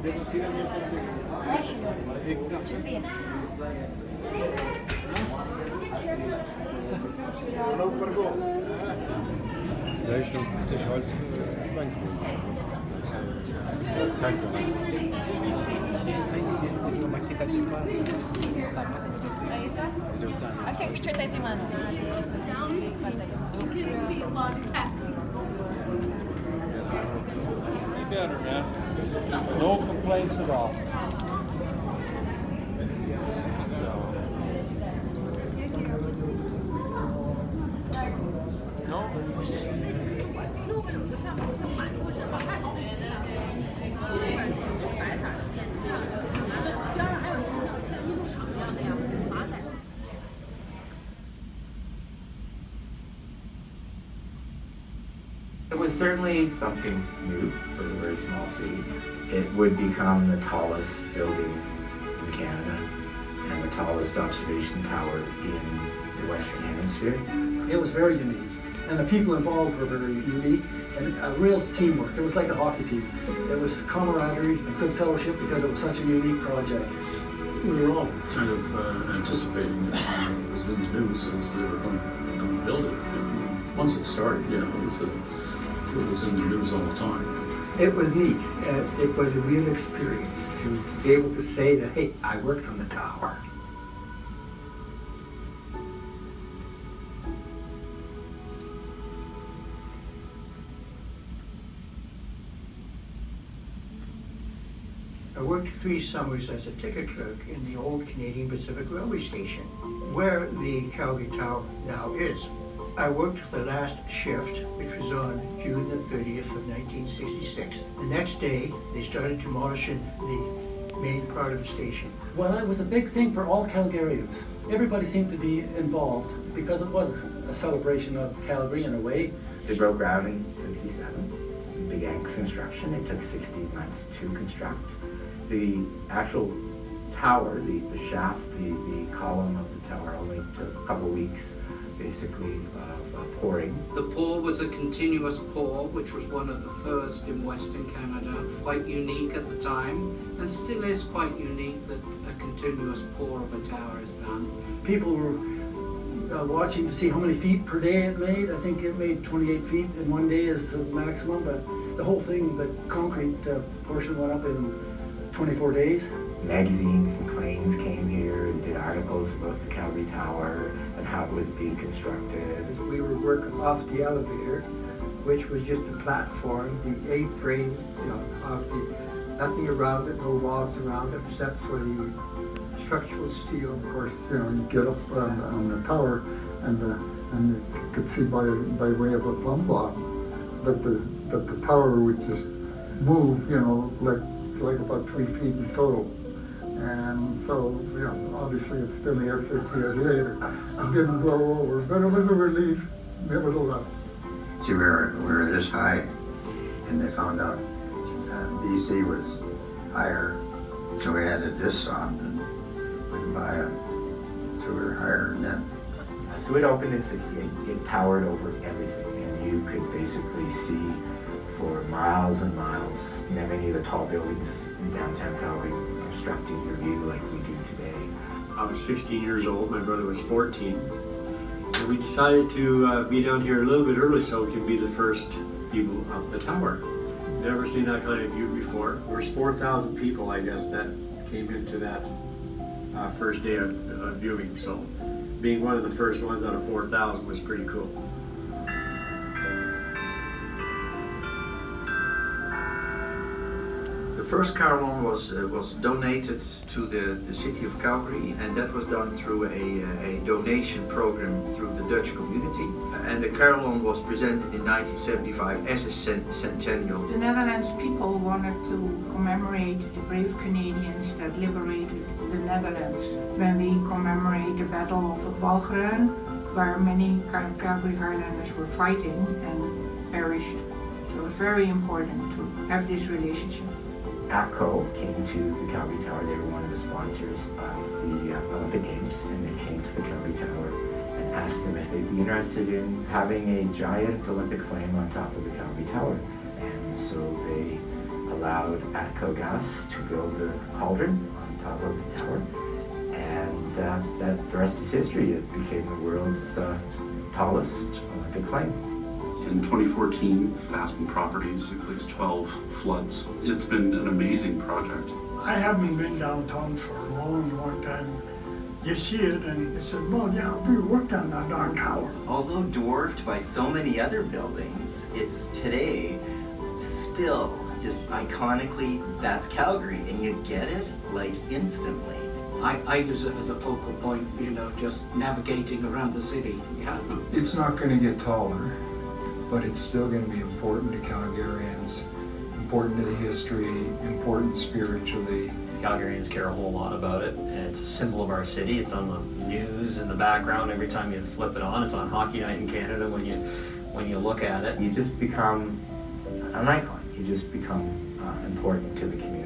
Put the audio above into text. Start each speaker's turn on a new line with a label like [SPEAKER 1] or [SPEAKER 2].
[SPEAKER 1] Daar is nog steeds hard bank.
[SPEAKER 2] I'll take picture tayo ni Mano.
[SPEAKER 3] Better, man. No complaints at all.
[SPEAKER 4] It was certainly something new for a very small city. It would become the tallest building in Canada and the tallest observation tower in the Western Hemisphere.
[SPEAKER 5] It was very unique, and the people involved were very unique, and a real teamwork. It was like a hockey team. It was camaraderie and good fellowship because it was such a unique project.
[SPEAKER 6] We were all kind of anticipating it. It was in the news as they were going to build it. Once it started, yeah, it was in the news all the time.
[SPEAKER 7] It was neat. It was a real experience to be able to say that, hey, I worked on the tower. I worked 3 summers as a ticket clerk in the old Canadian Pacific Railway station, where the Calgary Tower now is. I worked the last shift, which was on June the 30th of 1966. The next day, they started demolishing the main part of the station.
[SPEAKER 5] Well, it was a big thing for all Calgarians. Everybody seemed to be involved because it was a celebration of Calgary in a way.
[SPEAKER 4] They broke ground in '67, began construction. It took 16 months to construct. The actual tower, the shaft, the column of the tower only took a couple weeks, basically, of pouring.
[SPEAKER 8] The pour was a continuous pour, which was one of the first in Western Canada, quite unique at the time, and still is quite unique that a continuous pour of a tower is done.
[SPEAKER 5] People were watching to see how many feet per day it made. I think it made 28 feet in one day is the maximum, but the whole thing, the concrete portion went up in 24 days.
[SPEAKER 4] Magazines, Maclean's came here and did articles about the Calgary Tower and how it was being constructed.
[SPEAKER 7] We were working off the elevator, which was just a platform, the A-frame, nothing around it, no walls around it, except for the structural steel.
[SPEAKER 9] Of course, you get up on the tower, and you could see by way of a plumb block that the tower would just move, like about 3 feet in total. And so, obviously it's still here 50 years later. It didn't blow over, but it was a relief, nevertheless.
[SPEAKER 10] See, we were this high, and they found out BC was higher, so we added this on, and we could buy it. So we were higher than them.
[SPEAKER 4] So it opened in '68. It towered over everything, and you could basically see for miles and miles many of the tall buildings in downtown Calgary obstructing your view like we do today.
[SPEAKER 11] I was 16 years old, my brother was 14, and we decided to be down here a little bit early so we can be the first people up the tower. Never seen that kind of view before. There's 4,000 people, I guess, that came into that first day of viewing, so being one of the first ones out of 4,000 was pretty cool.
[SPEAKER 12] The first carillon was donated to the city of Calgary, and that was done through a donation program through the Dutch community. And the carillon was presented in 1975 as a centennial.
[SPEAKER 13] The Netherlands people wanted to commemorate the brave Canadians that liberated the Netherlands. When we commemorate the Battle of Walcheren, where many Calgary Highlanders were fighting and perished. So it's very important to have this relationship.
[SPEAKER 4] APCO came to the Calgary Tower. They were one of the sponsors of the Olympic Games, and they came to the Calgary Tower and asked them if they'd be interested in having a giant Olympic flame on top of the Calgary Tower. And so they allowed ATCO Gas to build the cauldron on top of the tower. And that the rest is history. It became the world's tallest Olympic flame.
[SPEAKER 14] In 2014, Aspen Properties replaced 12 floods. It's been an amazing project.
[SPEAKER 15] I haven't been downtown for a long time. You see it and they said, well, yeah, we worked on that darn tower.
[SPEAKER 16] Although dwarfed by so many other buildings, it's today still just iconically, that's Calgary, and you get it like instantly.
[SPEAKER 8] I use it as a focal point, you know, just navigating around the city. Yeah.
[SPEAKER 17] It's not going to get taller, but it's still going to be important to Calgarians, important to the history, important spiritually.
[SPEAKER 18] Calgarians care a whole lot about it, and it's a symbol of our city. It's on the news in the background every time you flip it on. It's on Hockey Night in Canada when you look at it.
[SPEAKER 4] You just become an icon. You just become important to the community.